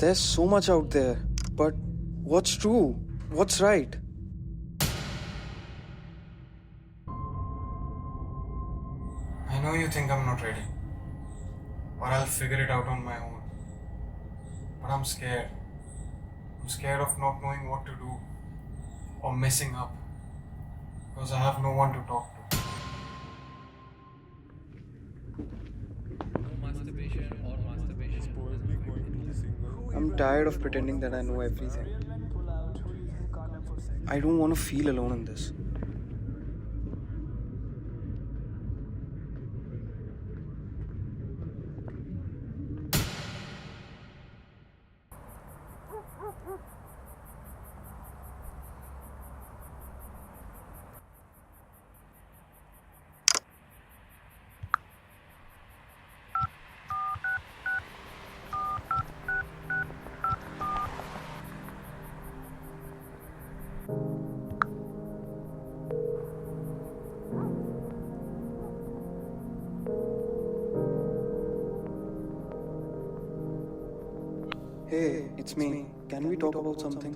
There's so much out there, but what's true? What's right? I know you think I'm not ready, or I'll figure it out on my own. But I'm scared. I'm scared of not knowing what to do or messing up because I have no one to talk to. I'm tired of pretending that I know everything. I don't want to feel alone in this. Hey, it's me. Can we talk about something?